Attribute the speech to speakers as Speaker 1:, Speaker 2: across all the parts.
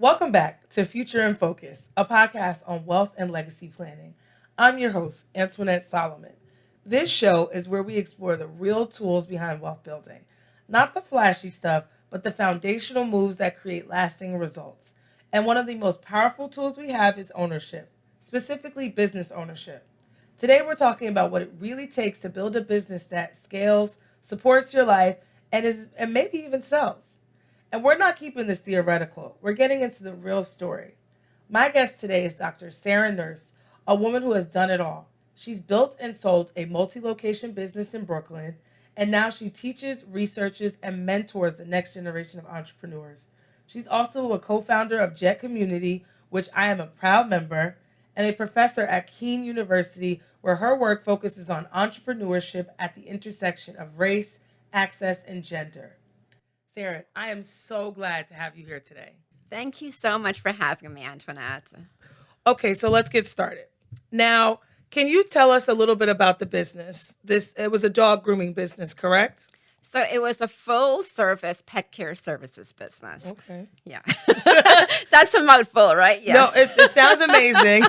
Speaker 1: Welcome back to Future in Focus, a podcast on wealth and legacy planning. I'm your host, Antoinette Solomon. This show is where we explore the real tools behind wealth building, not the flashy stuff, but the foundational moves that create lasting results. And one of the most powerful tools we have is ownership, specifically business ownership. Today, we're talking about what it really takes to build a business that scales, supports your life, and maybe even sells. And we're not keeping this theoretical. We're getting into the real story. My guest today is Dr. Saran Nurse, a woman who has done it all. She's built and sold a multi-location business in Brooklyn, and now she teaches, researches, and mentors the next generation of entrepreneurs. She's also a co-founder of Jet Community, which I am a proud member, and a professor at Keene University, where her work focuses on entrepreneurship at the intersection of race, access, and gender. Saran, I am so glad to have you here today.
Speaker 2: Thank you so much for having me, Antoinette.
Speaker 1: Okay, so let's get started. Now, can you tell us a little bit about the business? It was a dog grooming business, correct?
Speaker 2: So it was a full-service pet care services business.
Speaker 1: Okay.
Speaker 2: Yeah. That's a mouthful, right? Yes.
Speaker 1: No, it sounds amazing.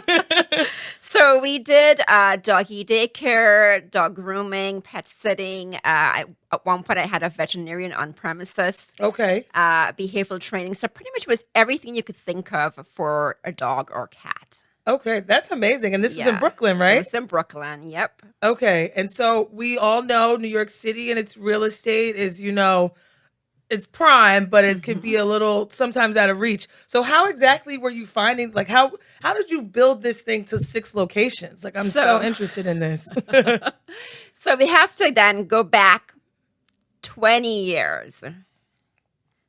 Speaker 2: So we did doggy daycare, dog grooming, pet sitting. At one point, I had a veterinarian on premises.
Speaker 1: Okay.
Speaker 2: Behavioral training. So pretty much was everything you could think of for a dog or cat.
Speaker 1: Okay, that's amazing. And this was in Brooklyn, right?
Speaker 2: It was in Brooklyn, yep.
Speaker 1: Okay, and so we all know New York City and its real estate is, it's prime, but it can be a little sometimes out of reach. So how exactly were you finding, how did you build this thing to 6 locations? I'm so interested in this.
Speaker 2: So we have to then go back 20 years.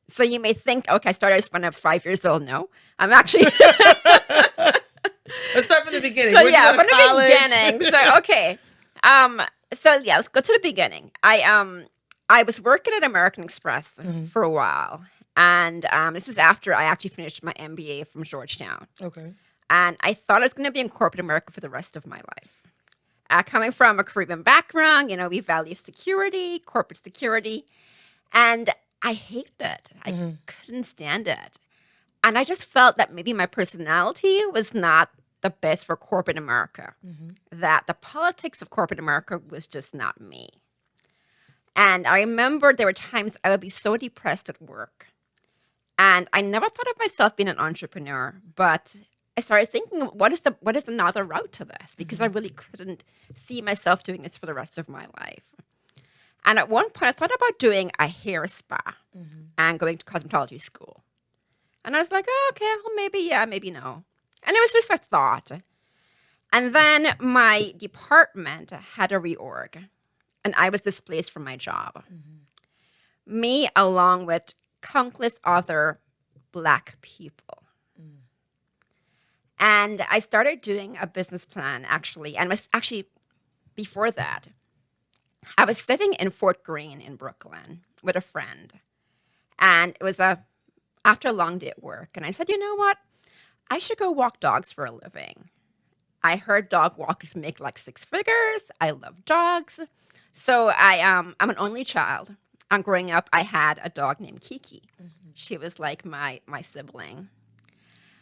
Speaker 2: So you may think, okay, I started when I was 5 years old. No, I'm actually...
Speaker 1: Let's start from the beginning.
Speaker 2: So from the beginning. So okay. Let's go to the beginning. I was working at American Express for a while, and this is after I actually finished my MBA from Georgetown.
Speaker 1: Okay.
Speaker 2: And I thought I was going to be in corporate America for the rest of my life. Coming from a Caribbean background, we value security, corporate security, and I hated it. I couldn't stand it. And I just felt that maybe my personality was not the best for corporate America, that the politics of corporate America was just not me. And I remember there were times I would be so depressed at work. And I never thought of myself being an entrepreneur, but I started thinking, what is another route to this? Because I really couldn't see myself doing this for the rest of my life. And at one point, I thought about doing a hair spa and going to cosmetology school. And I was like, oh, okay, well, maybe yeah, maybe no. And it was just a thought. And then my department had a reorg, and I was displaced from my job. Me, along with countless other Black people. And I started doing a business plan, actually. And was actually, before that, I was sitting in Fort Greene in Brooklyn with a friend. And it was after a long day at work. And I said, you know what? I should go walk dogs for a living. I heard dog walkers make like 6 figures. I love dogs. So I'm an only child. And growing up, I had a dog named Kiki. She was like my sibling.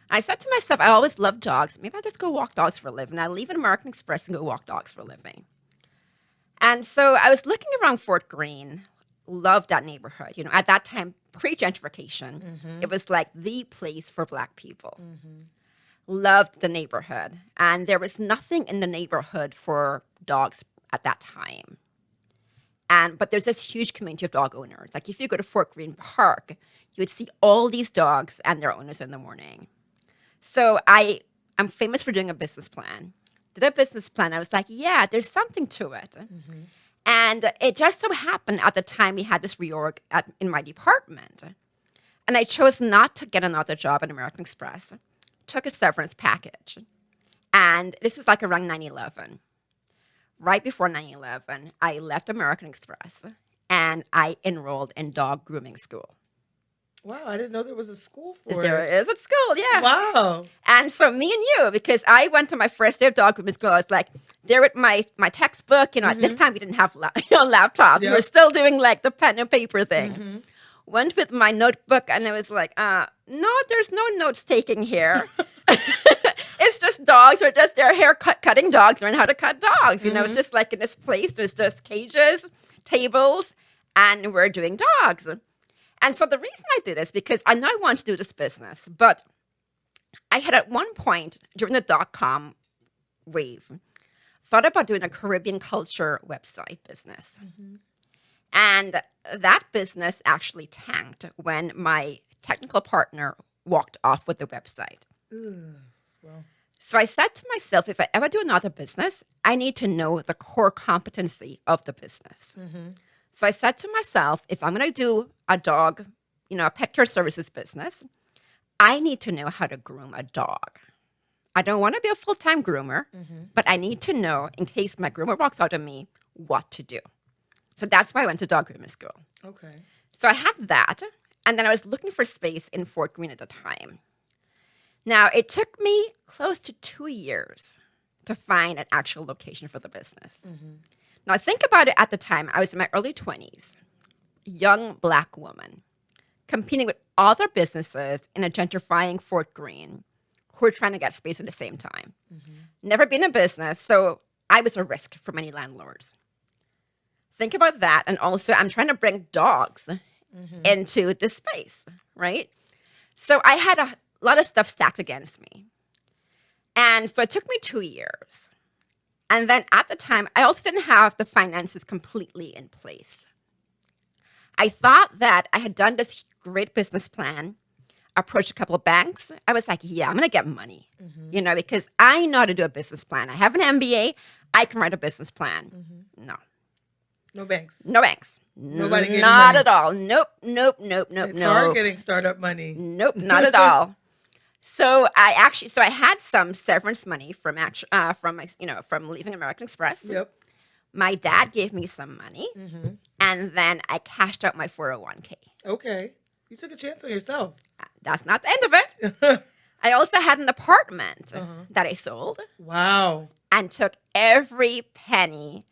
Speaker 2: I said to myself, I always loved dogs. Maybe I'll just go walk dogs for a living. I'll leave an American Express and go walk dogs for a living. And so I was looking around Fort Greene, loved that neighborhood. At that time, pre-gentrification, it was like the place for Black people. Loved the neighborhood. And there was nothing in the neighborhood for dogs at that time. But there's this huge community of dog owners. Like if you go to Fort Greene Park, you would see all these dogs and their owners in the morning. So I'm famous for doing a business plan. Did a business plan. I was like, yeah, there's something to it. And it just so happened at the time we had this reorg in my department. And I chose not to get another job at American Express. Took a severance package. And this is like around 9/11. Right before 9/11, I left American Express and I enrolled in dog grooming school.
Speaker 1: Wow, I didn't know there was a school for
Speaker 2: There
Speaker 1: it.
Speaker 2: is a school, yeah.
Speaker 1: Wow.
Speaker 2: And so me and you, because I went to my first day of dog grooming school, I was like, there with my textbook, at this time we didn't have laptops.
Speaker 1: Yep.
Speaker 2: We were still doing like the pen and paper thing. went with my notebook, and I was like, no, there's no notes taking here. It's just dogs, or just their cutting dogs, learn how to cut dogs. You know, it's just like in this place, there's just cages, tables, and we're doing dogs. And so the reason I did this because I know I want to do this business, but I had at one point during the dot-com wave thought about doing a Caribbean culture website business. And that business actually tanked when my technical partner walked off with the website.
Speaker 1: Well,
Speaker 2: So I said to myself, if I ever do another business, I need to know the core competency of the business. So I said to myself, if I'm going to do a dog, a pet care services business, I need to know how to groom a dog. I don't want to be a full-time groomer, but I need to know, in case my groomer walks out on me, what to do. So that's why I went to dog grooming school.
Speaker 1: okay.
Speaker 2: So I had that, and then I was looking for space in Fort Greene at the time. Now, it took me close to 2 years to find an actual location for the business. Now, think about it at the time. I was in my early 20s, young Black woman, competing with other businesses in a gentrifying Fort Greene who were trying to get space at the same time. Never been in business, so I was a risk for many landlords. Think about that. And also, I'm trying to bring dogs into this space, right? So I had a lot of stuff stacked against me. And so it took me 2 years. And then at the time, I also didn't have the finances completely in place. I thought that I had done this great business plan, approached a couple of banks. I was like, yeah, I'm going to get money, because I know how to do a business plan. I have an MBA. I can write a business plan. No.
Speaker 1: No banks.
Speaker 2: No banks.
Speaker 1: Nobody gave you
Speaker 2: Not
Speaker 1: money.
Speaker 2: at all. Nope.
Speaker 1: It's hard getting startup money.
Speaker 2: Nope, not at all. So I had some severance money from leaving American Express.
Speaker 1: Yep.
Speaker 2: My dad gave me some money, and then I cashed out my 401k.
Speaker 1: Okay. You took a chance on yourself.
Speaker 2: That's not the end of it. I also had an apartment that I sold
Speaker 1: Wow.
Speaker 2: and took every penny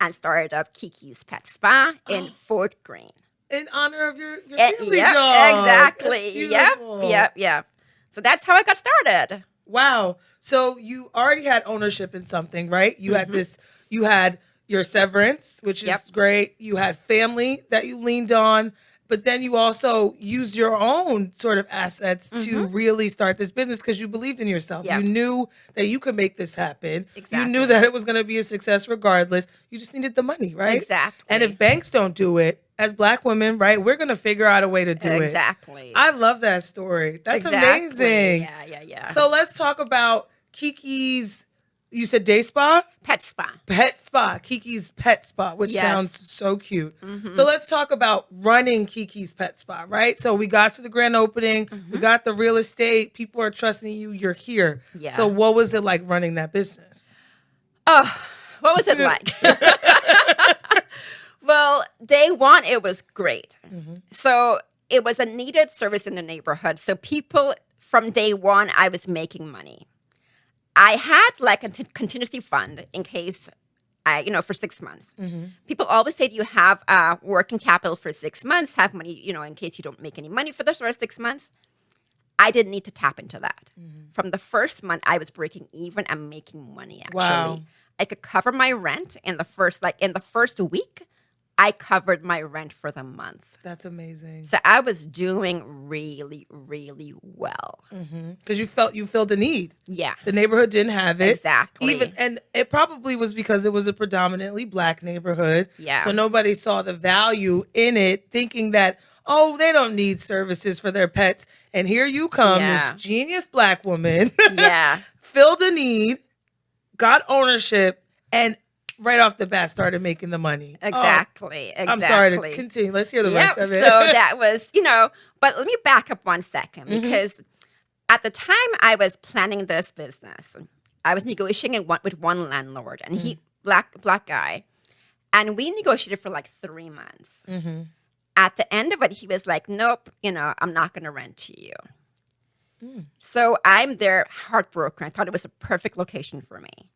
Speaker 2: and started up Kiki's Pet Spa in Fort Greene.
Speaker 1: In honor of your family
Speaker 2: Yep,
Speaker 1: dog.
Speaker 2: exactly.
Speaker 1: That's
Speaker 2: Yep,
Speaker 1: beautiful.
Speaker 2: yep. So that's how I got started.
Speaker 1: Wow. So you already had ownership in something, right? You had your severance, which is great. You had family that you leaned on, but then you also used your own sort of assets to really start this business because you believed in yourself.
Speaker 2: Yep.
Speaker 1: You knew that you could make this happen.
Speaker 2: Exactly.
Speaker 1: You knew that it was going to be a success regardless. You just needed the money, right?
Speaker 2: Exactly.
Speaker 1: And if banks don't do it, as Black women, right, we're going to figure out a way to do it.
Speaker 2: Exactly.
Speaker 1: I love that story. That's
Speaker 2: Exactly.
Speaker 1: amazing.
Speaker 2: Yeah.
Speaker 1: So let's talk about Kiki's, you said day spa?
Speaker 2: Pet Spa.
Speaker 1: Pet spa, Kiki's Pet Spa, which
Speaker 2: Yes.
Speaker 1: sounds so cute. So let's talk about running Kiki's Pet Spa, right? So we got to the grand opening, we got the real estate, people are trusting you, you're here.
Speaker 2: Yeah.
Speaker 1: So what was it like running that business?
Speaker 2: Oh, what was it like? Well, day one, it was great. So it was a needed service in the neighborhood. So people, from day one, I was making money. I had like a contingency fund in case for 6 months. People always say, do you have working capital for 6 months? Have money, in case you don't make any money for the first 6 months. I didn't need to tap into that. From the first month, I was breaking even and making money, actually.
Speaker 1: Wow.
Speaker 2: I could cover my rent in the first week. I covered my rent for the month.
Speaker 1: That's amazing.
Speaker 2: So I was doing really, really well.
Speaker 1: Because you filled a need.
Speaker 2: Yeah.
Speaker 1: The neighborhood didn't have it.
Speaker 2: Exactly.
Speaker 1: And it probably was because it was a predominantly Black neighborhood.
Speaker 2: Yeah.
Speaker 1: So nobody saw the value in it, thinking that, oh, they don't need services for their pets. And here you come,
Speaker 2: Yeah.
Speaker 1: this genius Black woman,
Speaker 2: Yeah.
Speaker 1: filled a need, got ownership, and right off the bat started making the money.
Speaker 2: Exactly.
Speaker 1: Oh, I'm sorry to continue. Let's hear the rest of it.
Speaker 2: So that was, but let me back up 1 second because at the time I was planning this business, I was negotiating with one landlord and he, black guy, and we negotiated for like 3 months. At the end of it, he was like, nope, I'm not going to rent to you. So I'm there heartbroken. I thought it was a perfect location for me.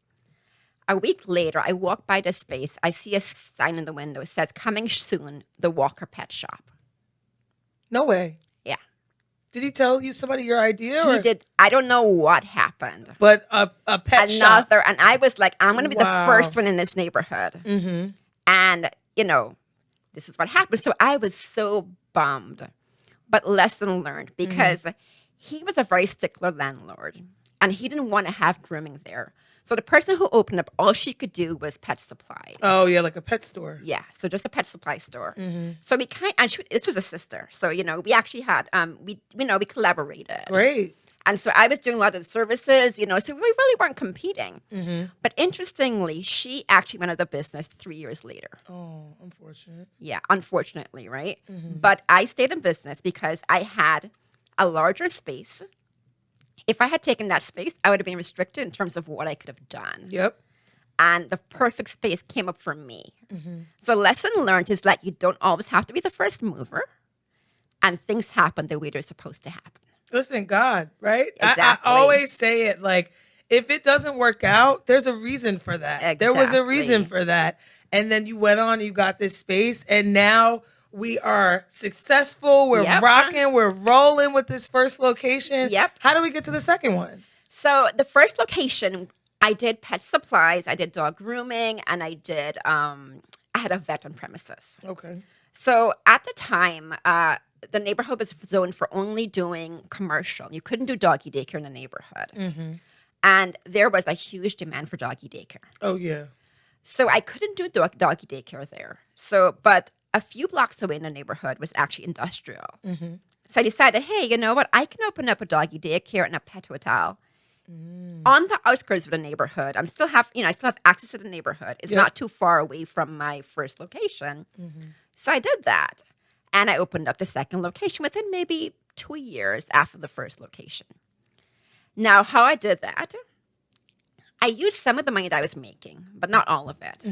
Speaker 2: A week later, I walk by the space. I see a sign in the window. It says, coming soon, the Walker Pet Shop.
Speaker 1: No way.
Speaker 2: Yeah.
Speaker 1: Did he tell you somebody your idea?
Speaker 2: He did. I don't know what happened.
Speaker 1: But a pet shop.
Speaker 2: And I was like, I'm going to be the
Speaker 1: Wow.
Speaker 2: first one in this neighborhood.
Speaker 1: Mm-hmm.
Speaker 2: And, this is what happened. So I was so bummed. But lesson learned, because he was a very stickler landlord and he didn't want to have grooming there. So the person who opened up, all she could do was pet supplies.
Speaker 1: Oh, yeah, like a pet store.
Speaker 2: Yeah, so just a pet supply store. So this was a sister. So, we actually had, we collaborated.
Speaker 1: Great.
Speaker 2: And so I was doing a lot of the services, so we really weren't competing. But interestingly, she actually went out of business 3 years later.
Speaker 1: Oh, unfortunate.
Speaker 2: Yeah, unfortunately, right? But I stayed in business because I had a larger space. If I had taken that space, I would have been restricted in terms of what I could have done.
Speaker 1: Yep.
Speaker 2: And the perfect space came up for me. So lesson learned is that you don't always have to be the first mover. And things happen the way they're supposed to happen.
Speaker 1: Listen, God, right?
Speaker 2: Exactly.
Speaker 1: I always say it like, if it doesn't work out, there's a reason for that.
Speaker 2: Exactly.
Speaker 1: There was a reason for that. And then you went on, you got this space, and now we are successful. We're rocking. We're rolling with this first location.
Speaker 2: Yep.
Speaker 1: How do we get to the second one?
Speaker 2: So the first location, I did pet supplies, I did dog grooming, and I had a vet on premises.
Speaker 1: Okay.
Speaker 2: So at the time, the neighborhood was zoned for only doing commercial. You couldn't do doggy daycare in the neighborhood. And there was a huge demand for doggy daycare.
Speaker 1: Oh, yeah.
Speaker 2: So I couldn't do doggy daycare there. But a few blocks away in the neighborhood was actually industrial. So I decided, hey, you know what? I can open up a doggy daycare and a pet hotel on the outskirts of the neighborhood. I still have access to the neighborhood. It's not too far away from my first location. So I did that. And I opened up the second location within maybe 2 years after the first location. Now, how I did that, I used some of the money that I was making, but not all of it.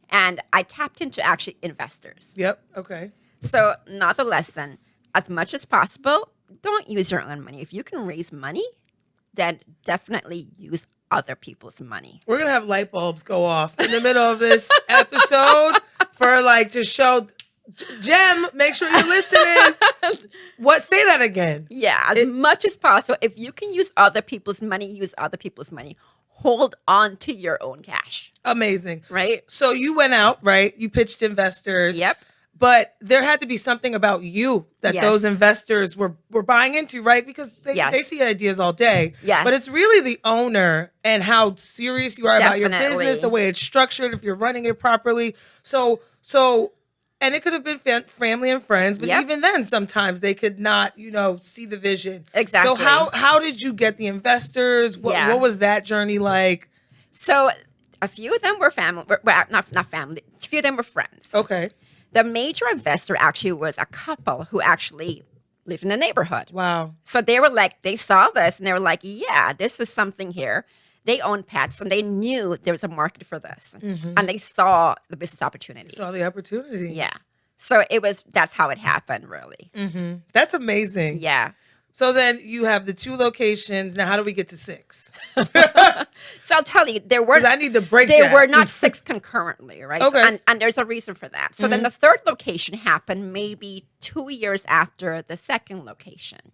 Speaker 2: And I tapped into actually investors.
Speaker 1: Yep. Okay.
Speaker 2: So another lesson, as much as possible, don't use your own money. If you can raise money, then definitely use other people's money.
Speaker 1: We're going to have light bulbs go off in the middle of this episode to show... Jem, make sure you're listening. Say that again.
Speaker 2: Yeah, as much as possible. If you can use other people's money, use other people's money. Hold on to your own cash.
Speaker 1: Amazing.
Speaker 2: Right?
Speaker 1: So you went out, right? You pitched investors.
Speaker 2: Yep.
Speaker 1: But there had to be something about you that those investors were buying into, right? Because they see ideas all day.
Speaker 2: Yes.
Speaker 1: But it's really the owner and how serious you are about your business, the way it's structured, if you're running it properly. So and it could have been family and friends, but even then, sometimes they could not, see the vision.
Speaker 2: Exactly.
Speaker 1: So how did you get the investors? What was that journey like?
Speaker 2: So a few of them were family, not family. A few of them were friends.
Speaker 1: Okay.
Speaker 2: The major investor actually was a couple who actually lived in the neighborhood.
Speaker 1: Wow.
Speaker 2: So they saw this and they were like, yeah, this is something here. They own pets and they knew there was a market for this. And they saw the business opportunity.
Speaker 1: Saw the opportunity.
Speaker 2: Yeah. So that's how it happened, really.
Speaker 1: That's amazing.
Speaker 2: Yeah.
Speaker 1: So then you have the 2 locations. Now, how do we get to 6?
Speaker 2: So I'll tell you,
Speaker 1: I need to break
Speaker 2: there
Speaker 1: that.
Speaker 2: were not 6 concurrently, right?
Speaker 1: Okay.
Speaker 2: So, and there's a reason for that. So then the third location happened maybe 2 years after the second location.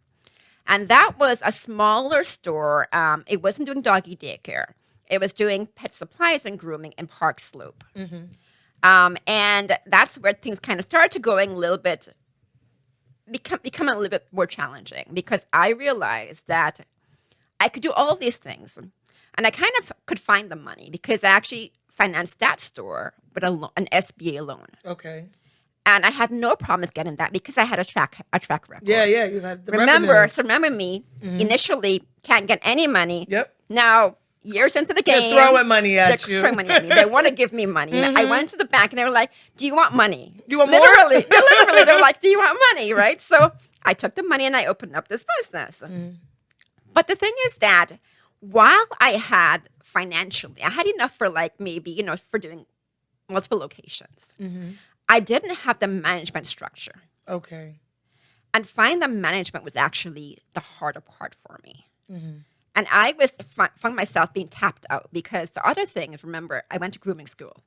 Speaker 2: And that was a smaller store. It wasn't doing doggy daycare. It was doing pet supplies and grooming in Park Slope. And that's where things kind of started to going a little bit, become a little bit more challenging, because I realized that I could do all of these things. And I kind of could find the money because I actually financed that store with an SBA loan.
Speaker 1: Okay.
Speaker 2: And I had no problems getting that because I had a track record.
Speaker 1: Yeah, you had the
Speaker 2: remember me, initially can't get any money.
Speaker 1: Yep.
Speaker 2: Now, years into the game.
Speaker 1: They're throwing money at you.
Speaker 2: Throwing money at me. They want to give me money. I went to the bank and they were like, do you want money?
Speaker 1: Do you want
Speaker 2: literally,
Speaker 1: more?
Speaker 2: Literally, they were like, do you want money, right? So I took the money and I opened up this business. But the thing is that while I had financially, I had enough for maybe, for doing multiple locations. I didn't have the management structure.
Speaker 1: Okay.
Speaker 2: And finding the management was actually the harder part for me. And I found myself being tapped out because the other thing is, remember, I went to grooming school.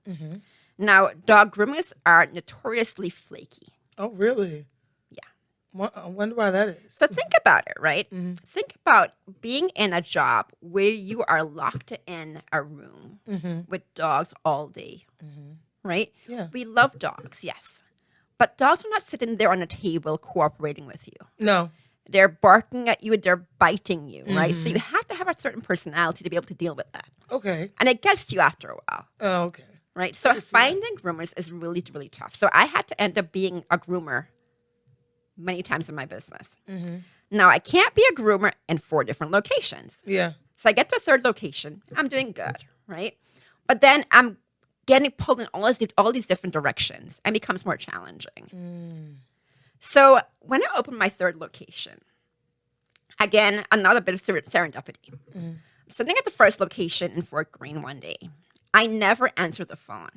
Speaker 2: Now, dog groomers are notoriously flaky.
Speaker 1: Oh, really?
Speaker 2: Yeah.
Speaker 1: I wonder why that is.
Speaker 2: So think about it, right? Think about being in a job where you are locked in a room with dogs all day, right?
Speaker 1: Yeah.
Speaker 2: We love dogs, yes. But dogs are not sitting there on a table cooperating with you.
Speaker 1: No.
Speaker 2: They're barking at you, they're biting you, right? So you have to have a certain personality to be able to deal with that.
Speaker 1: Okay.
Speaker 2: And it gets to you after a while.
Speaker 1: Oh, okay.
Speaker 2: Right? So finding groomers is really, really tough. So I had to end up being a groomer many times in my business. Now, I can't be a groomer in 4 different locations.
Speaker 1: Yeah.
Speaker 2: So I get to a 3rd location. I'm doing good, right? But then I'm getting pulled in all these different directions and becomes more challenging. So when I opened my 3rd location, again, another bit of serendipity. Sitting at the 1st location in Fort Greene one day, I never answered the phone.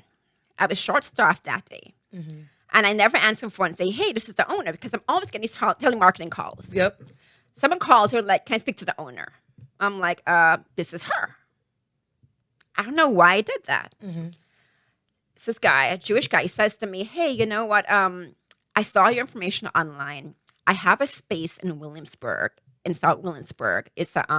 Speaker 2: I was short-staffed that day. And I never answer the phone and say, hey, this is the owner, because I'm always getting these telemarketing calls.
Speaker 1: Yep.
Speaker 2: Someone calls, they're like, can I speak to the owner? I'm like, this is her. I don't know why I did that. It's this guy, a Jewish guy, he says to me, hey, you know what? I saw your information online. I have a space in Williamsburg, in South Williamsburg. It's a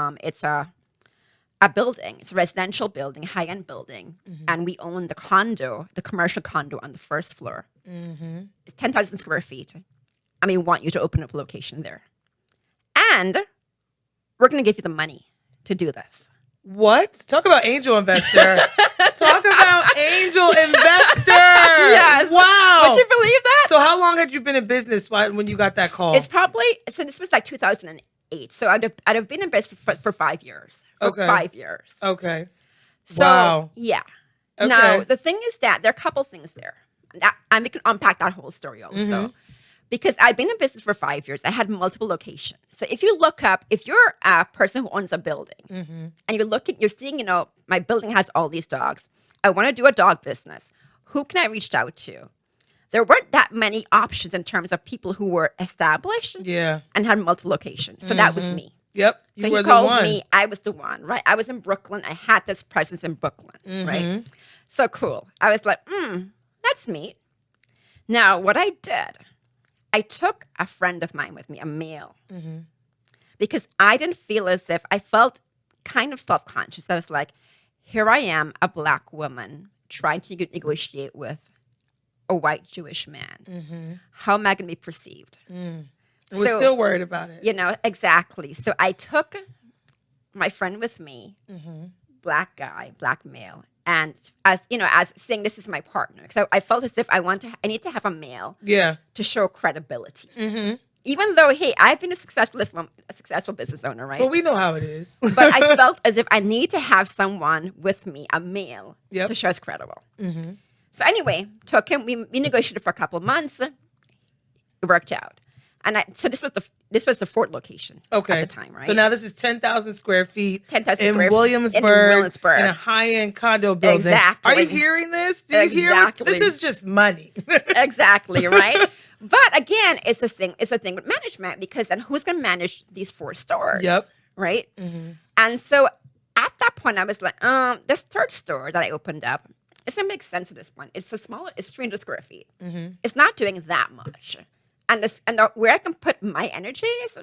Speaker 2: building. It's a residential building, high-end building. And we own the commercial condo on the 1st floor. It's 10,000 square feet. And we want you to open up a location there. And we're going to give you the money to do this.
Speaker 1: What? Talk about angel investor. Talk about angel investor.
Speaker 2: Yes.
Speaker 1: Wow.
Speaker 2: Would you believe that?
Speaker 1: So how long had you been in business when you got that call?
Speaker 2: It's probably, so this was like 2008. So I'd have been in business for 5 years. For 5 years.
Speaker 1: Okay.
Speaker 2: So,
Speaker 1: wow.
Speaker 2: Yeah.
Speaker 1: Okay.
Speaker 2: Now, the thing is that there are a couple things there. I can unpack that whole story also. Because I've been in business for 5 years. I had multiple locations. So if you look up, if you're a person who owns a building and you're seeing, my building has all these dogs. I want to do a dog business. Who can I reach out to? There weren't that many options in terms of people who were established and had multiple locations. So that was me.
Speaker 1: Yep.
Speaker 2: So he called me. I was the one, right? I was in Brooklyn. I had this presence in Brooklyn, right? So cool. I was like, that's neat. Now, what I did, I took a friend of mine with me, a male, because I didn't feel as if, I felt kind of self-conscious. I was like, here I am, a Black woman, trying to negotiate with a white Jewish man. How am I going to be perceived?
Speaker 1: We're still worried about it.
Speaker 2: Exactly. So I took my friend with me, Black guy, Black male, and as saying this is my partner. So I felt as if I need to have a male to show credibility. Even though, hey, I've been a successful business owner, right?
Speaker 1: Well, we know how it is.
Speaker 2: But I felt as if I need to have someone with me, a male, to show us credible. So anyway, took him. We negotiated for a couple of months. It worked out. And so this was the 4th location at the time, right?
Speaker 1: So now this is 10,000 square feet
Speaker 2: 10,000
Speaker 1: in
Speaker 2: square feet
Speaker 1: Williamsburg in a high-end condo building.
Speaker 2: Exactly.
Speaker 1: Are you hearing this? Do you hear it? This is just money.
Speaker 2: Exactly, right? But again, it's a thing with management, because then who's going to manage these 4 stores?
Speaker 1: Yep.
Speaker 2: Right? And so at that point, I was like, this 3rd store that I opened up, it's going to make sense at this point. It's it's 300 square feet. It's not doing that much. And where I can put my energy is,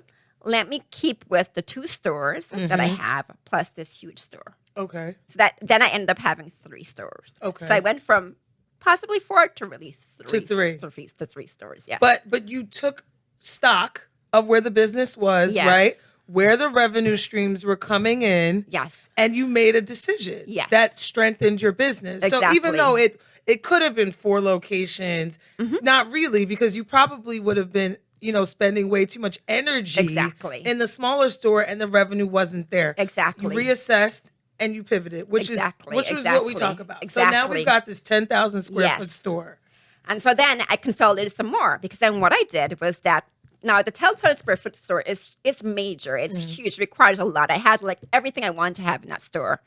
Speaker 2: let me keep with the 2 stores that I have plus this huge store.
Speaker 1: Okay.
Speaker 2: So then I ended up having 3 stores.
Speaker 1: Okay.
Speaker 2: So I went from possibly 4 to really 3. To 3 stores, yeah.
Speaker 1: But you took stock of where the business was, right? Where the revenue streams were coming in.
Speaker 2: Yes.
Speaker 1: And you made a decision.
Speaker 2: Yes.
Speaker 1: That strengthened your business.
Speaker 2: Exactly.
Speaker 1: So even though it could have been 4 locations, not really, because you probably would have been, spending way too much energy in the smaller store and the revenue wasn't there.
Speaker 2: Exactly.
Speaker 1: So you reassessed and you pivoted, which was what we talk about.
Speaker 2: Exactly.
Speaker 1: So now we've got this 10,000 square foot store.
Speaker 2: And so then I consolidated some more, because then what I did was that now the 10,000 square foot store is major. It's huge. It requires a lot. I had like everything I wanted to have in that store.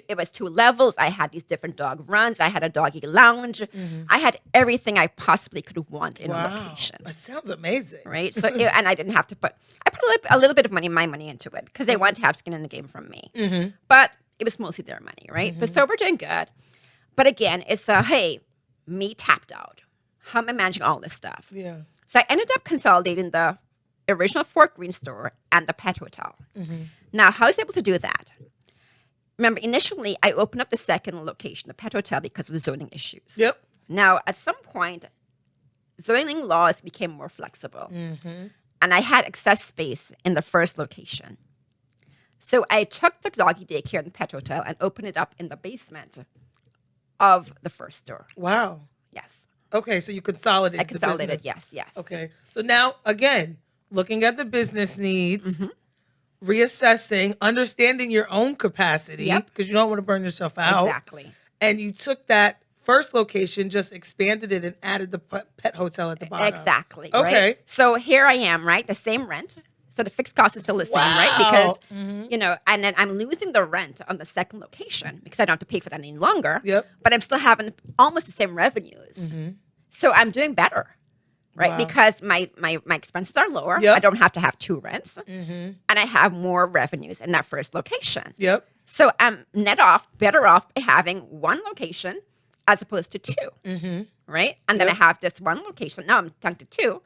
Speaker 2: It was 2 levels. I had these different dog runs. I had a doggy lounge. I had everything I possibly could want in a location.
Speaker 1: That sounds amazing.
Speaker 2: Right? So, and I didn't have to I put a little bit of my money into it, because they wanted to have skin in the game from me. But it was mostly their money, right? But so we're doing good. But again, it's hey, me tapped out. How am I managing all this stuff?
Speaker 1: Yeah.
Speaker 2: So I ended up consolidating the original Fort Greene store and the pet hotel. Now, how was I able to do that? Remember, initially, I opened up the second location, the pet hotel, because of the zoning issues.
Speaker 1: Yep.
Speaker 2: Now, at some point, zoning laws became more flexible. And I had excess space in the first location. So I took the doggy daycare and the pet hotel and opened it up in the basement of the first store.
Speaker 1: Wow.
Speaker 2: Yes.
Speaker 1: Okay, so you consolidated.
Speaker 2: I consolidated,
Speaker 1: the
Speaker 2: yes.
Speaker 1: Okay, so now again, looking at the business needs, reassessing, understanding your own capacity because you don't want to burn yourself out.
Speaker 2: Exactly.
Speaker 1: And you took that first location, just expanded it, and added the pet hotel at the bottom.
Speaker 2: Exactly.
Speaker 1: Okay.
Speaker 2: Right? So here I am, right? The same rent. So the fixed cost is still the same, right? Because, and then I'm losing the rent on the second location because I don't have to pay for that any longer.
Speaker 1: Yep.
Speaker 2: But I'm still having almost the same revenues. So I'm doing better, right?
Speaker 1: Wow.
Speaker 2: Because my expenses are lower.
Speaker 1: Yep.
Speaker 2: I don't have to have two rents. And I have more revenues in that first location.
Speaker 1: Yep.
Speaker 2: So I'm better off by having one location as opposed to two, right? And then I have this one location. Now I'm down to two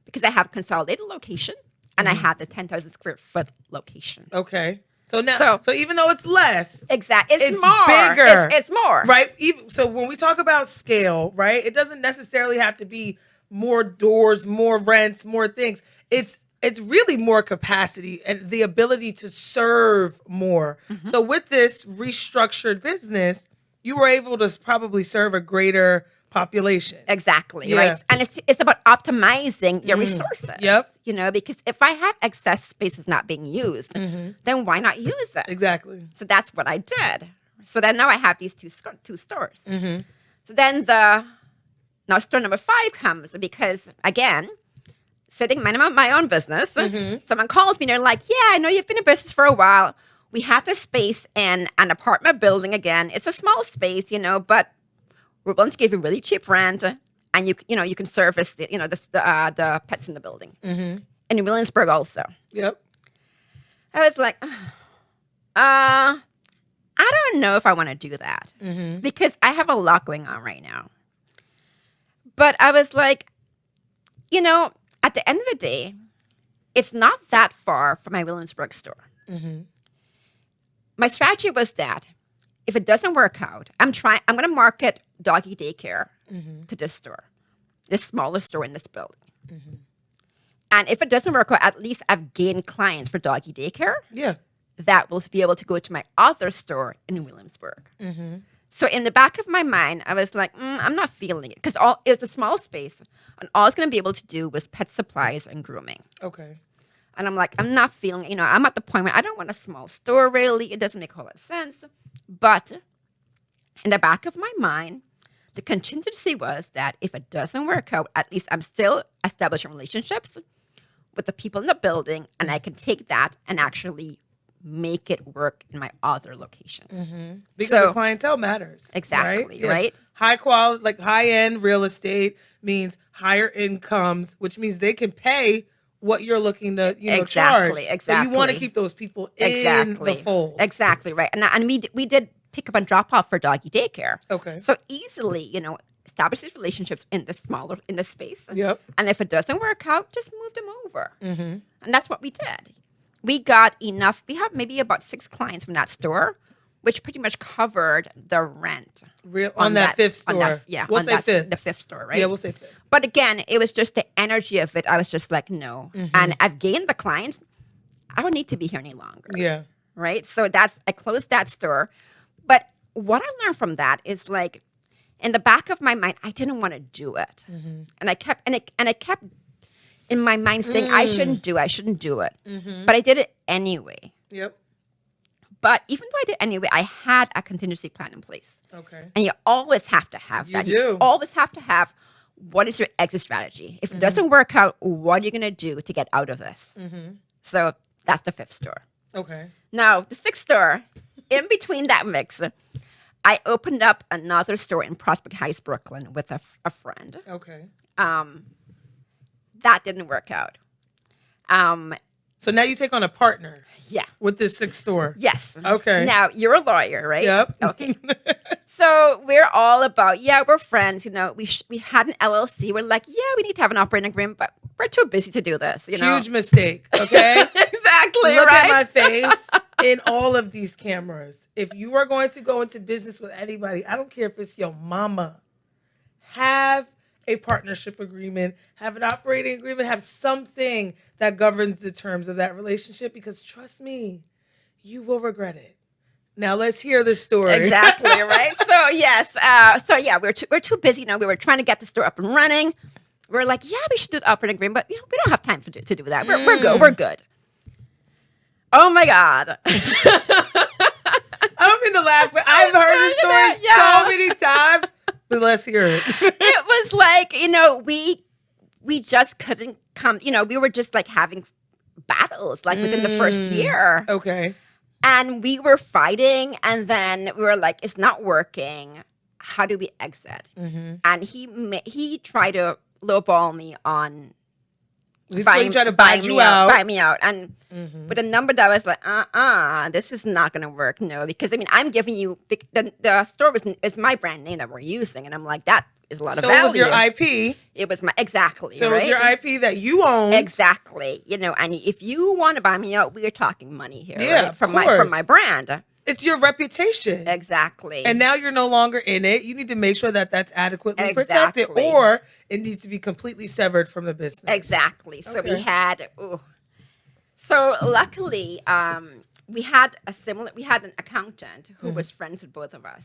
Speaker 2: because I have consolidated location. And I have the 10,000 square foot location.
Speaker 1: Okay. So now, so even though it's less,
Speaker 2: exactly, it's more
Speaker 1: bigger.
Speaker 2: It's more,
Speaker 1: right? So when we talk about scale, right, it doesn't necessarily have to be more doors, more rents, more things. It's really more capacity and the ability to serve more. So with this restructured business, you were able to probably serve a greater population.
Speaker 2: Exactly, right? And it's about optimizing your resources.
Speaker 1: Yep.
Speaker 2: You know, because if I have excess spaces not being used, then why not use it?
Speaker 1: Exactly.
Speaker 2: So that's what I did. So then now I have these two stores. So then now store number 5 comes because, again, sitting minding my own business, someone calls me and they're like, yeah, I know you've been in business for a while. We have a space in an apartment building again. It's a small space, but we're willing to give you really cheap rent, and you can service the pets in the building. And in Williamsburg also.
Speaker 1: Yep.
Speaker 2: I was like, I don't know if I want to do that because I have a lot going on right now. But I was like, at the end of the day, it's not that far from my Williamsburg store. My strategy was that if it doesn't work out, I'm going to market doggy daycare to this store, this smallest store in this building. And if it doesn't work out, at least I've gained clients for doggy daycare.
Speaker 1: Yeah.
Speaker 2: That will be able to go to my other store in Williamsburg. So in the back of my mind, I was like, I'm not feeling it because it was a small space, and all I was going to be able to do was pet supplies and grooming.
Speaker 1: Okay.
Speaker 2: And I'm like, I'm not feeling, I'm at the point where I don't want a small store, really. It doesn't make a whole lot of sense. But in the back of my mind, the contingency was that if it doesn't work out, at least I'm still establishing relationships with the people in the building, and I can take that and actually make it work in my other locations.
Speaker 1: Because the clientele matters.
Speaker 2: Exactly,
Speaker 1: right?
Speaker 2: right?
Speaker 1: High quality, like high-end real estate means higher incomes, which means they can pay what you're looking to, charge.
Speaker 2: Exactly.
Speaker 1: So you want to keep those people in the fold.
Speaker 2: Exactly, right. And we did pick up and drop off for doggy daycare.
Speaker 1: Okay.
Speaker 2: So easily, establish these relationships in the space.
Speaker 1: Yep.
Speaker 2: And if it doesn't work out, just move them over. And that's what we did. We got enough. We have maybe about 6 clients from that store, which pretty much covered the rent.
Speaker 1: On that 5th store.
Speaker 2: We'll
Speaker 1: say 5th.
Speaker 2: The 5th store, right?
Speaker 1: Yeah, we'll say 5th.
Speaker 2: But again, it was just the energy of it. I was just like, no. And I've gained the clients. I don't need to be here any longer.
Speaker 1: Yeah.
Speaker 2: Right? So I closed that store. But what I learned from that is like, in the back of my mind, I didn't want to do it. And I kept in my mind saying, I shouldn't do it. But I did it anyway.
Speaker 1: Yep.
Speaker 2: But even though I did anyway, I had a contingency plan in place.
Speaker 1: Okay.
Speaker 2: And you always have to have that.
Speaker 1: You do.
Speaker 2: You always have to have, what is your exit strategy? If it doesn't work out, what are you going to do to get out of this? So that's the 5th store.
Speaker 1: Okay.
Speaker 2: Now, the 6th store, in between that mix, I opened up another store in Prospect Heights, Brooklyn with a friend.
Speaker 1: Okay.
Speaker 2: That didn't work out.
Speaker 1: So now you take on a partner.
Speaker 2: Yeah.
Speaker 1: With this 6th store.
Speaker 2: Yes.
Speaker 1: Okay.
Speaker 2: Now, you're a lawyer, right?
Speaker 1: Yep.
Speaker 2: Okay. So we're all about, we're friends. We had an LLC. We're like, we need to have an operating agreement, but we're too busy to do this.
Speaker 1: Huge mistake. Okay.
Speaker 2: Exactly.
Speaker 1: Look
Speaker 2: right.
Speaker 1: at my face in all of these cameras. If you are going to go into business with anybody, I don't care if it's your mama, have a partnership agreement, have an operating agreement, have something that governs the terms of that relationship, because trust me, you will regret it. Now let's hear the story.
Speaker 2: Exactly, right? So yes, we're too busy. We were trying to get the store up and running. We're like, yeah, we should do the operating agreement, but we don't have time to do that. We're good. We're good. Oh my God.
Speaker 1: I don't mean to laugh, but I've heard this story so many times. But let's hear it.
Speaker 2: It was like, we just couldn't come, we were just like having battles like within the first year.
Speaker 1: Okay.
Speaker 2: And we were fighting, and then we were like, it's not working. How do we exit? Mm-hmm. And he tried to lowball me on
Speaker 1: he tried to buy
Speaker 2: me out. And with a number that was like, this is not going to work. No, because I'm giving you, the store is my brand name that we're using. And I'm like, that is a lot of value.
Speaker 1: So it was your IP.
Speaker 2: It was exactly.
Speaker 1: So
Speaker 2: right?
Speaker 1: It was your IP that you own.
Speaker 2: Exactly. And if you want to buy me out, we're talking money here.
Speaker 1: Yeah,
Speaker 2: right? From my brand.
Speaker 1: It's your reputation.
Speaker 2: Exactly.
Speaker 1: And now you're no longer in it. You need to make sure that that's adequately protected, or it needs to be completely severed from the business.
Speaker 2: Exactly. So we had, so luckily, we had an accountant who was friends with both of us.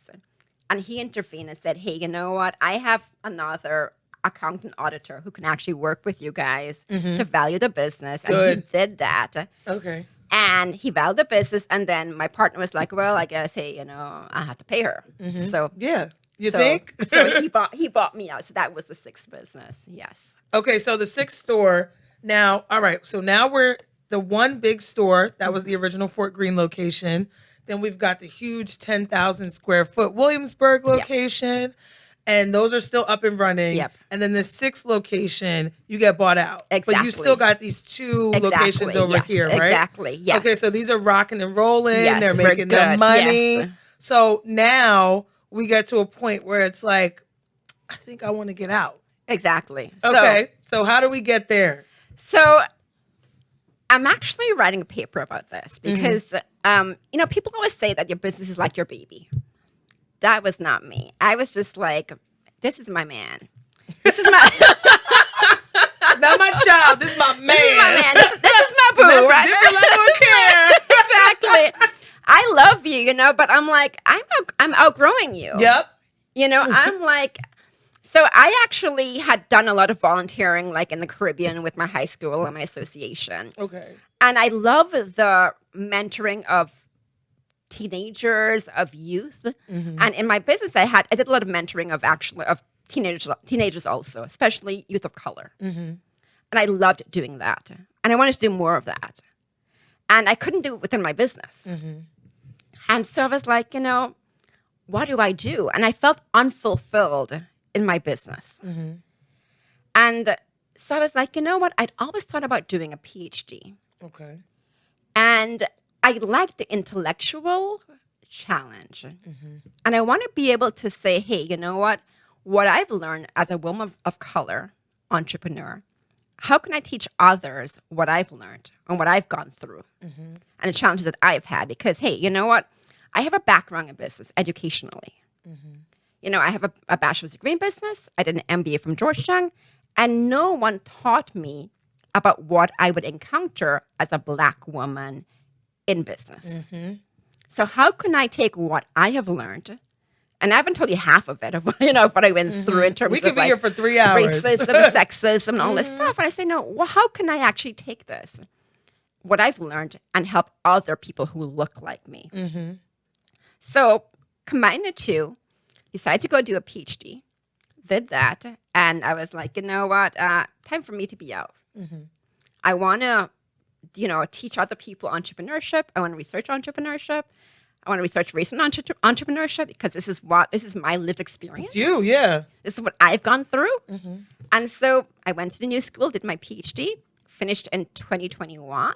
Speaker 2: And he intervened and said, hey, you know what? I have another accountant auditor who can actually work with you guys to value the business.
Speaker 1: Good.
Speaker 2: And he did that.
Speaker 1: Okay.
Speaker 2: And he valued the business. And then my partner was like, well, I guess, hey, I have to pay her. Mm-hmm. So
Speaker 1: yeah. You think?
Speaker 2: So he bought me out. So that was the sixth business. Yes.
Speaker 1: Okay. So the sixth store now. All right. So now we're the one big store. That was the original Fort Greene location. Then we've got the huge 10,000 square foot Williamsburg location. Yep. And those are still up and running.
Speaker 2: Yep.
Speaker 1: And then the sixth location, you get bought out.
Speaker 2: Exactly.
Speaker 1: But you still got these two locations over here, right?
Speaker 2: Exactly. Yes.
Speaker 1: Okay, so these are rocking and rolling.
Speaker 2: Yes,
Speaker 1: they're making their money.
Speaker 2: Yes.
Speaker 1: So now we get to a point where it's like, I think I want to get out.
Speaker 2: Exactly.
Speaker 1: Okay. So how do we get there?
Speaker 2: So I'm actually writing a paper about this because, people always say that your business is like your baby. That was not me. I was just like, this is my man. This is my...
Speaker 1: not my child. This is my man.
Speaker 2: This is my man. This is my boo,
Speaker 1: that's
Speaker 2: right?
Speaker 1: A different level of care.
Speaker 2: Exactly. I love you, but I'm like, I'm outgrowing you.
Speaker 1: Yep.
Speaker 2: I'm like... So I actually had done a lot of volunteering, like in the Caribbean with my high school and my association. Okay. And I love the mentoring of teenagers, of youth. Mm-hmm. And in my business, I did a lot of mentoring of teenagers also, especially youth of color. Mm-hmm. And I loved doing that. And I wanted to do more of that. And I couldn't do it within my business. Mm-hmm. And so I was like, what do I do? And I felt unfulfilled in my business. Mm-hmm. And so I was like, you know what? I'd always thought about doing a PhD. Okay. And I like the intellectual challenge. Mm-hmm. And I want to be able to say, hey, you know what? What I've learned as a woman of color entrepreneur, how can I teach others what I've learned and what I've gone through and the challenges that I've had? Because, hey, you know what? I have a background in business educationally. Mm-hmm. I have a bachelor's degree in business. I did an MBA from Georgetown. And no one taught me about what I would encounter as a Black woman in business. Mm-hmm. So how can I take what I have learned, and I haven't told you half of it, of what I went through in terms
Speaker 1: we could
Speaker 2: of
Speaker 1: be here for 3 hours.
Speaker 2: Racism, sexism, and all this stuff. And I say, no, well, how can I actually take this, what I've learned, and help other people who look like me? Mm-hmm. So combine the two. Decided to go do a PhD, did that, and I was like, you know what, time for me to be out. Mm-hmm. I want to, teach other people entrepreneurship. I want to research entrepreneurship. I want to research race and entrepreneurship because this is my lived experience.
Speaker 1: It's you, yeah.
Speaker 2: This is what I've gone through. Mm-hmm. And so I went to the new school, did my PhD, finished in 2021.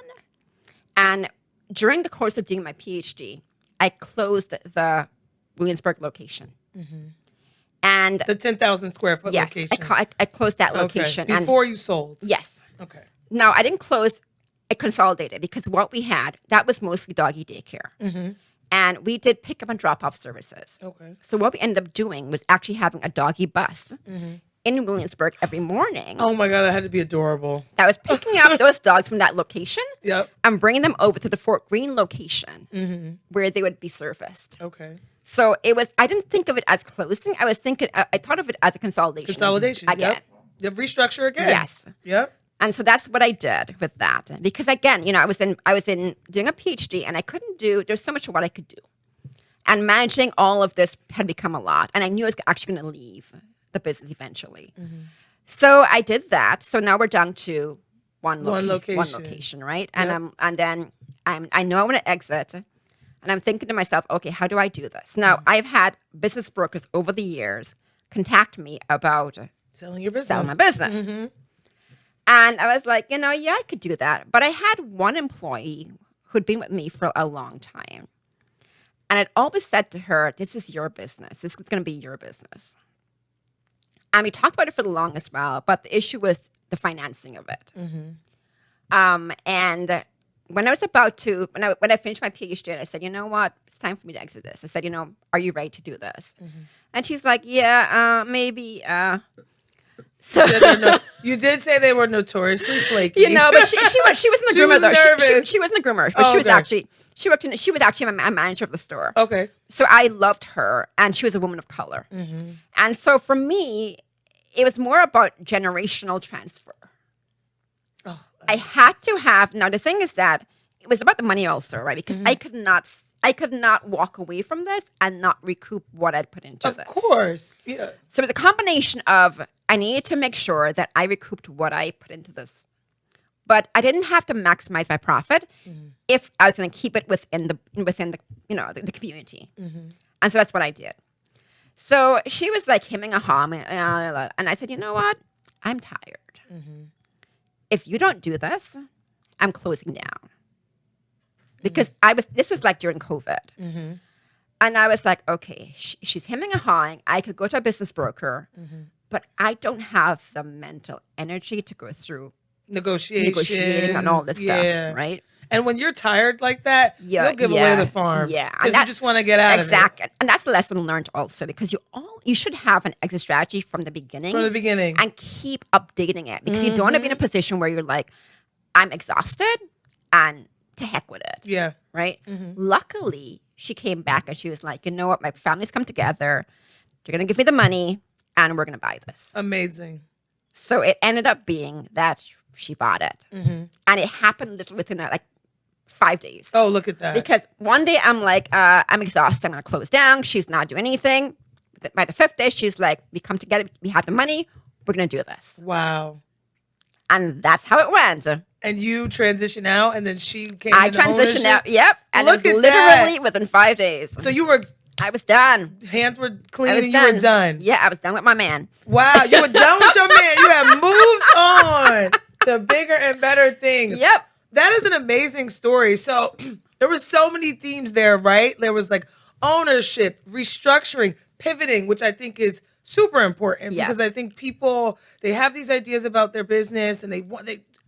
Speaker 2: And during the course of doing my PhD, I closed the Williamsburg location. Mm-hmm. And
Speaker 1: the 10,000 square foot location.
Speaker 2: I closed that location.
Speaker 1: Before you sold.
Speaker 2: Yes.
Speaker 1: Okay.
Speaker 2: Now, I didn't close, I consolidated because what we had, that was mostly doggy daycare.
Speaker 1: Mm-hmm.
Speaker 2: And we did pick up and drop off services.
Speaker 1: Okay.
Speaker 2: So what we ended up doing was actually having a doggy bus
Speaker 1: Mm-hmm.
Speaker 2: in Williamsburg every morning.
Speaker 1: Oh my God, that had to be adorable.
Speaker 2: That was picking up those dogs from that location
Speaker 1: Yep.
Speaker 2: and bringing them over to the Fort Greene location
Speaker 1: Mm-hmm.
Speaker 2: where they would be serviced.
Speaker 1: Okay.
Speaker 2: So it was, I didn't think of it as closing. I thought of it as a consolidation.
Speaker 1: Consolidation.
Speaker 2: Again.
Speaker 1: Yep. Restructure again.
Speaker 2: Yes.
Speaker 1: Yep.
Speaker 2: And so that's what I did with that. Because again, I was in doing a PhD and I couldn't do, there's so much of what I could do. And managing all of this had become a lot. And I knew I was actually going to leave the business eventually. Mm-hmm. So I did that. So now we're down to one location, right?
Speaker 1: Yep.
Speaker 2: And then I know I want to exit. And I'm thinking to myself, okay, how do I do this? Now, I've had business brokers over the years contact me about
Speaker 1: selling your business.
Speaker 2: Selling my business.
Speaker 1: Mm-hmm.
Speaker 2: And I was like, yeah, I could do that. But I had one employee who'd been with me for a long time. And I'd always said to her, this is your business. This is going to be your business. And we talked about it for the longest while, but the issue was the financing of it. Mm-hmm. And when I was about to, when I finished my PhD, I said, you know what? It's time for me to exit this. I said, are you ready to do this? Mm-hmm. And she's like, yeah, maybe. So
Speaker 1: you did say they were notoriously flaky.
Speaker 2: But she wasn't the groomer though. She wasn't the groomer, but she was actually my manager of the store.
Speaker 1: Okay.
Speaker 2: So I loved her, and she was a woman of color. Mm-hmm. And so for me, it was more about generational transfer.
Speaker 1: Oh,
Speaker 2: I had to have. Now the thing is that it was about the money also, right? Because I could not walk away from this and not recoup what I'd put into this.
Speaker 1: Of course, yeah.
Speaker 2: So it was a combination of I needed to make sure that I recouped what I put into this, but I didn't have to maximize my profit if I was going to keep it within the the community. Mm-hmm. And so that's what I did. So she was like hemming and hawing, and I said, you know what? I'm tired. Mm-hmm. If you don't do this, I'm closing down. Because this was like during COVID. Mm-hmm. And I was like, okay, she's hemming and hawing. I could go to a business broker, but I don't have the mental energy to go through negotiating and all this stuff, right?
Speaker 1: And when you're tired like that, you'll give away the farm. Yeah. Because you just want to get out of it.
Speaker 2: Exactly. And that's the lesson learned also, because you should have an exit strategy from the beginning. And keep updating it. Because you don't want to be in a position where you're like, I'm exhausted and to heck with it.
Speaker 1: Yeah.
Speaker 2: Right? Mm-hmm. Luckily, she came back and she was like, you know what? My family's come together. They're going to give me the money and we're going to buy this.
Speaker 1: Amazing.
Speaker 2: So it ended up being that she bought it. Mm-hmm. And it happened literally within 5 days.
Speaker 1: Oh, look at that.
Speaker 2: Because one day I'm like, I'm exhausted. I'm going to close down. She's not doing anything. By the 5th day, she's like, we come together. We have the money. We're going to do this.
Speaker 1: Wow.
Speaker 2: And that's how it went.
Speaker 1: And you transition out, and then she came.
Speaker 2: I transitioned out. Yep. And
Speaker 1: look
Speaker 2: it was
Speaker 1: at
Speaker 2: literally
Speaker 1: that.
Speaker 2: within 5 days.
Speaker 1: So you were.
Speaker 2: I was done.
Speaker 1: Hands were clean, and you were done.
Speaker 2: Yeah, I was done with my man.
Speaker 1: Wow, you were done with your man. You have moved on to bigger and better things.
Speaker 2: Yep.
Speaker 1: That is an amazing story. So there were so many themes there, right? There was like ownership, restructuring, pivoting, which I think is super important because I think people, they have these ideas about their business and they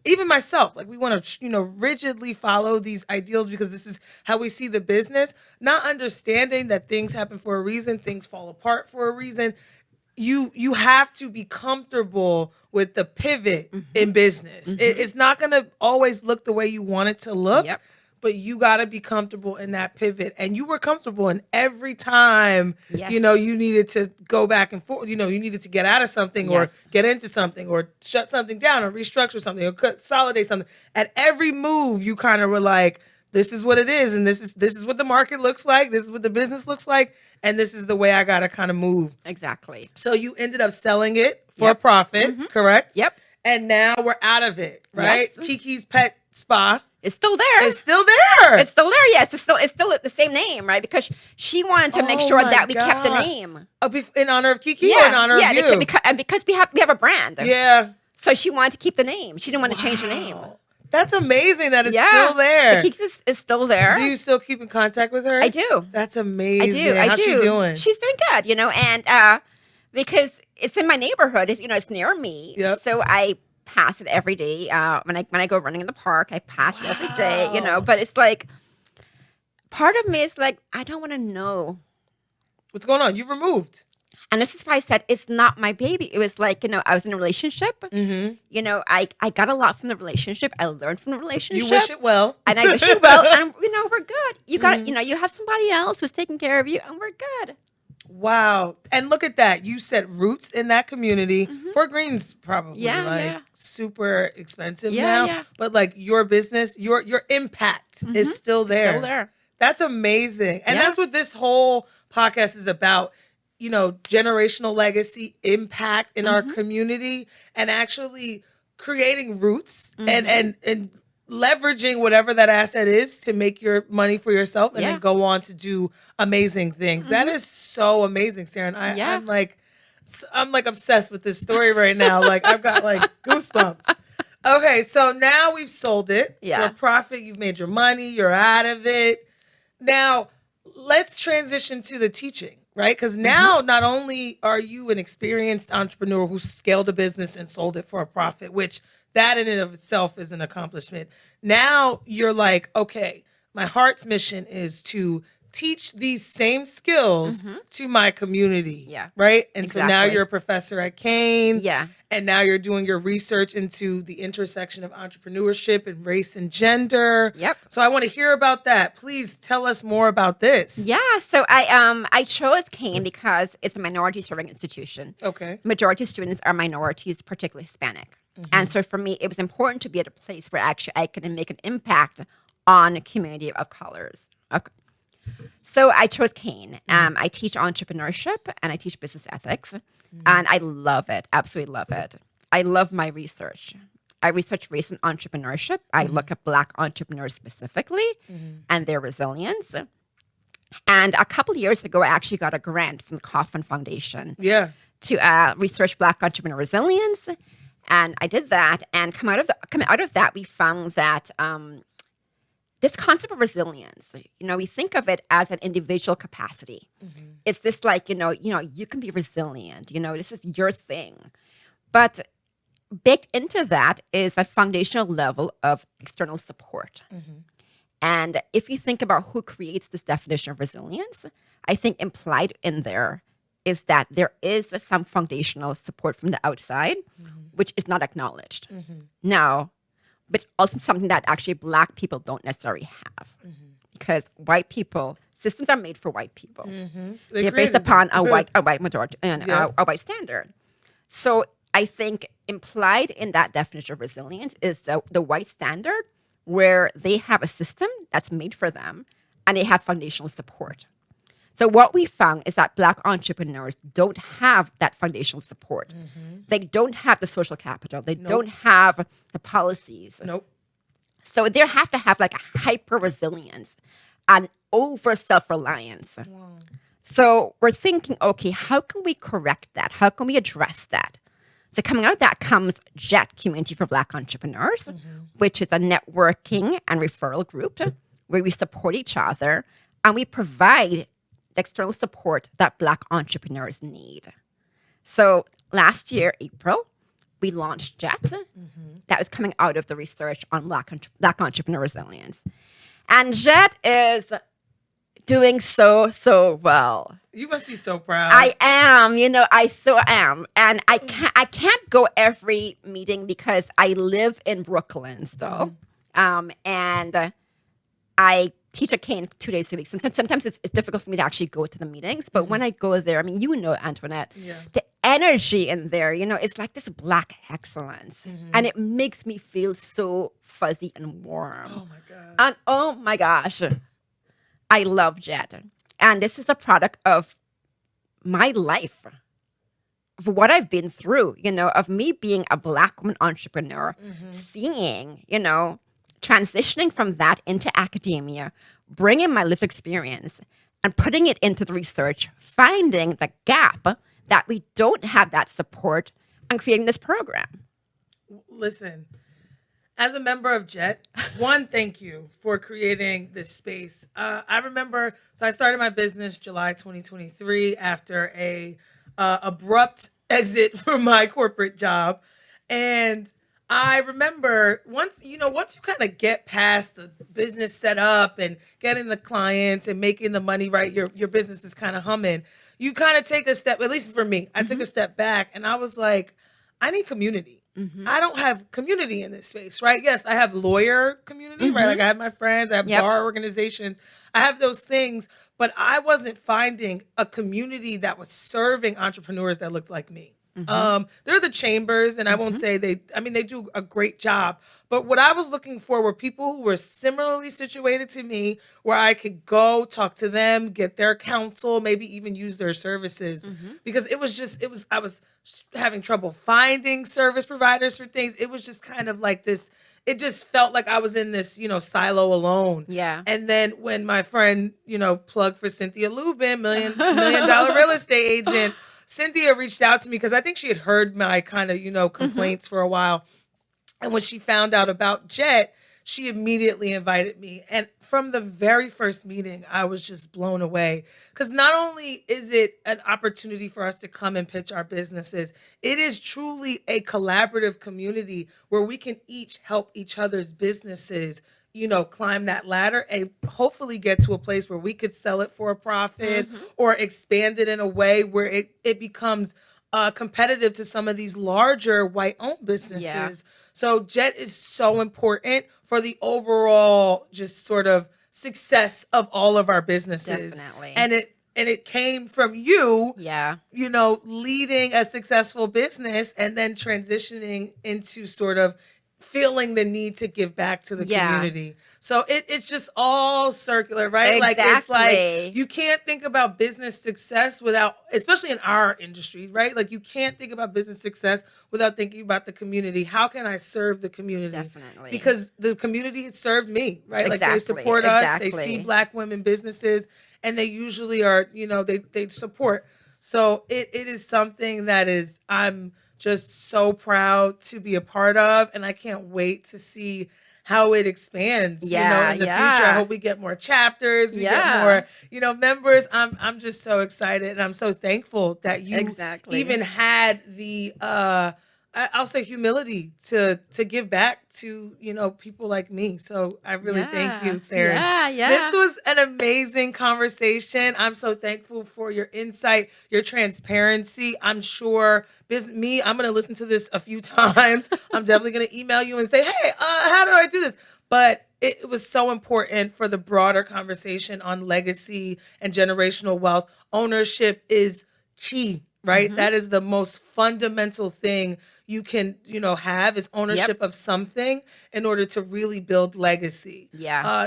Speaker 1: even myself, like we want to, rigidly follow these ideals because this is how we see the business, not understanding that things happen for a reason, things fall apart for a reason. You have to be comfortable with the pivot in business. It's not going to always look the way you want it to look, but you got to be comfortable in that pivot. And you were comfortable in every time, you needed to go back and forth, you needed to get out of something or get into something or shut something down or restructure something or consolidate something. At every move, you kind of were like, this is what it is, and this is what the market looks like, this is what the business looks like, and this is the way I gotta kind of move.
Speaker 2: Exactly.
Speaker 1: So you ended up selling it for a profit, correct?
Speaker 2: Yep.
Speaker 1: And now we're out of it, right?
Speaker 2: Yes.
Speaker 1: Kiki's Pet Spa.
Speaker 2: It's still there.
Speaker 1: It's still there.
Speaker 2: It's still there. Yes, it's still the same name, right? Because she wanted to make sure that we kept the name.
Speaker 1: In honor of Kiki or in honor of you?
Speaker 2: Because we have a brand.
Speaker 1: Yeah.
Speaker 2: So she wanted to keep the name. She didn't want to change the name.
Speaker 1: That's amazing that it's still there.
Speaker 2: So Kiki is still there.
Speaker 1: Do you still keep in contact with her?
Speaker 2: I do.
Speaker 1: That's amazing.
Speaker 2: I do.
Speaker 1: How's she doing?
Speaker 2: She's doing good, and because it's in my neighborhood, it's near me.
Speaker 1: Yep.
Speaker 2: So I pass it every day. When I go running in the park, I pass it every day,
Speaker 1: Wow.
Speaker 2: but it's like, part of me is like, I don't want to know.
Speaker 1: What's going on? You removed.
Speaker 2: And this is why I said it's not my baby. It was like, I was in a relationship.
Speaker 1: Mm-hmm.
Speaker 2: I got a lot from the relationship. I learned from the relationship.
Speaker 1: You wish it well.
Speaker 2: And I wish you well. And, we're good. You got,
Speaker 1: Mm-hmm.
Speaker 2: you have somebody else who's taking care of you, and we're good.
Speaker 1: Wow. And look at that. You set roots in that community. Fort Green's probably
Speaker 2: Yeah.
Speaker 1: super expensive
Speaker 2: Yeah,
Speaker 1: now.
Speaker 2: yeah.
Speaker 1: But like your business, your impact is still there.
Speaker 2: Still there.
Speaker 1: That's amazing. And
Speaker 2: Yeah.
Speaker 1: that's what this whole podcast is about. Generational legacy, impact in our community, and actually creating roots and leveraging whatever that asset is to make your money for yourself and
Speaker 2: Yeah.
Speaker 1: then go on to do amazing things. That is so amazing, Saran.
Speaker 2: Yeah.
Speaker 1: I'm like obsessed with this story right now. Like I've got like goosebumps. Okay, so now we've sold it
Speaker 2: Yeah.
Speaker 1: for profit. You've made your money. You're out of it. Now let's transition to the teaching, right? Because now not only are you an experienced entrepreneur who scaled a business and sold it for a profit, which that in and of itself is an accomplishment. Now you're like, okay, my heart's mission is to teach these same skills to my community.
Speaker 2: Yeah.
Speaker 1: Right? And so now
Speaker 2: Exactly.
Speaker 1: you're a professor at Kane.
Speaker 2: Yeah.
Speaker 1: And now you're doing your research into the intersection of entrepreneurship and race and gender.
Speaker 2: Yep.
Speaker 1: So I want to hear about that. Please tell us more about this.
Speaker 2: Yeah. So I chose Kane because it's a minority serving institution.
Speaker 1: Okay.
Speaker 2: Majority of students are minorities, particularly Hispanic. And so for me, it was important to be at a place where actually I could make an impact on a community of colors. Okay. So I chose Kane. I teach entrepreneurship and I teach business ethics. And I love it. Absolutely love it. I love my research. I research race and entrepreneurship. I look at Black entrepreneurs specifically and their resilience. And a couple of years ago, I actually got a grant from the Kauffman Foundation
Speaker 1: Yeah.
Speaker 2: to research Black entrepreneur resilience. And I did that. And coming out of that, we found that this concept of resilience, we think of it as an individual capacity. It's this like, you can be resilient, this is your thing. But baked into that is a foundational level of external support. And if you think about who creates this definition of resilience, I think implied in there is that there is some foundational support from the outside, which is not acknowledged. Now, but also something that actually Black people don't necessarily have. Because white people, systems are made for white people. They're based upon a white majority and a white standard. So I think implied in that definition of resilience is the white standard, where they have a system that's made for them and they have foundational support. So what we found is that Black entrepreneurs don't have that foundational support. They don't have the social capital. They don't have the policies.
Speaker 1: Nope.
Speaker 2: So they have to have like a hyper resilience and over self-reliance. So we're thinking, okay, how can we correct that? How can we address that? So coming out of that comes JET, Community for Black Entrepreneurs, which is a networking and referral group where we support each other and we provide the external support that Black entrepreneurs need. So last year, April, we launched JET. That was coming out of the research on Black entrepreneur resilience. And JET is doing so well.
Speaker 1: You must be so proud.
Speaker 2: I am, I so am. And I can't go every meeting because I live in Brooklyn still. And I teach at Kane 2 days a week. Sometimes it's difficult for me to actually go to the meetings. But when I go there, I mean, Antoinette, the energy in there, it's like this Black excellence. And it makes me feel so fuzzy and warm.
Speaker 1: Oh, my God.
Speaker 2: And oh, my gosh, I love JET. And this is a product of my life, of what I've been through, of me being a Black woman entrepreneur, seeing, transitioning from that into academia, bringing my lived experience and putting it into the research, finding the gap that we don't have that support and creating this program.
Speaker 1: Listen, as a member of JET, one, thank you for creating this space. I remember, so I started my business July 2023 after a abrupt exit from my corporate job. And I remember once you kind of get past the business setup and getting the clients and making the money, right? Your business is kind of humming. You kind of take a step, at least for me, I took a step back and I was like, I need community. I don't have community in this space, right? Yes, I have lawyer community, right? Like I have my friends, I have
Speaker 2: Yep.
Speaker 1: bar organizations, I have those things, but I wasn't finding a community that was serving entrepreneurs that looked like me. They're the chambers, and I won't say they do a great job. But what I was looking for were people who were similarly situated to me, where I could go talk to them, get their counsel, maybe even use their services. Because I was having trouble finding service providers for things. It was just kind of like this. It just felt like I was in this, silo alone.
Speaker 2: Yeah.
Speaker 1: And then when my friend, plug for Cynthia Lubin, million dollar real estate agent, Cynthia reached out to me because I think she had heard my kind of, complaints for a while. And when she found out about Jet, she immediately invited me. And from the very first meeting, I was just blown away. Because not only is it an opportunity for us to come and pitch our businesses, it is truly a collaborative community where we can each help each other's businesses, climb that ladder and hopefully get to a place where we could sell it for a profit or expand it in a way where it becomes competitive to some of these larger white-owned businesses.
Speaker 2: Yeah.
Speaker 1: So Jet is so important for the overall just sort of success of all of our businesses.
Speaker 2: Definitely.
Speaker 1: And it came from you,
Speaker 2: Yeah.
Speaker 1: leading a successful business and then transitioning into sort of feeling the need to give back to the community. So it's just all circular, right? Like it's like you can't think about business success without, especially in our industry, right? Like you can't think about business success without thinking about the community. How can I serve the community?
Speaker 2: Definitely.
Speaker 1: Because the community has served me, right? Like they
Speaker 2: Exactly.
Speaker 1: support us, they
Speaker 2: Exactly.
Speaker 1: see Black women businesses, and they usually are, they support. So it is something that I'm just so proud to be a part of, and I can't wait to see how it expands, in the future. I hope we get more chapters, we get more, members. I'm just so excited, and I'm so thankful that you even had the I'll say humility to give back to, people like me. So I really thank you, Saran. This was an amazing conversation. I'm so thankful for your insight, your transparency. I'm sure I'm going to listen to this a few times. I'm definitely going to email you and say, hey, how do I do this? But it was so important for the broader conversation on legacy and generational wealth. Ownership is key, right? That is the most fundamental thing you can, have is ownership of something in order to really build legacy.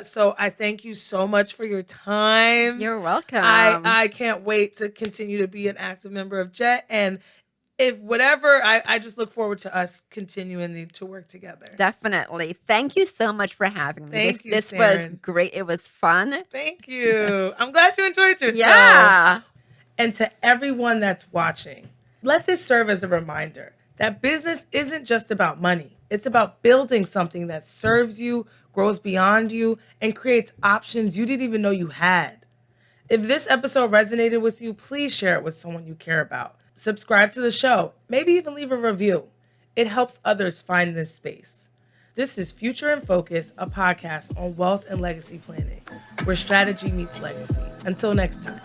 Speaker 1: So I thank you so much for your time.
Speaker 2: You're welcome.
Speaker 1: I can't wait to continue to be an active member of Jet. And if whatever, I just look forward to us continuing to work together.
Speaker 2: Definitely. Thank you so much for having me.
Speaker 1: Thank you,
Speaker 2: This
Speaker 1: Saran.
Speaker 2: was great. It was fun.
Speaker 1: Thank you. I'm glad you enjoyed yourself.
Speaker 2: Yeah.
Speaker 1: And to everyone that's watching, let this serve as a reminder that business isn't just about money. It's about building something that serves you, grows beyond you, and creates options you didn't even know you had. If this episode resonated with you, please share it with someone you care about. Subscribe to the show, maybe even leave a review. It helps others find this space. This is Future in Focus, a podcast on wealth and legacy planning, where strategy meets legacy. Until next time.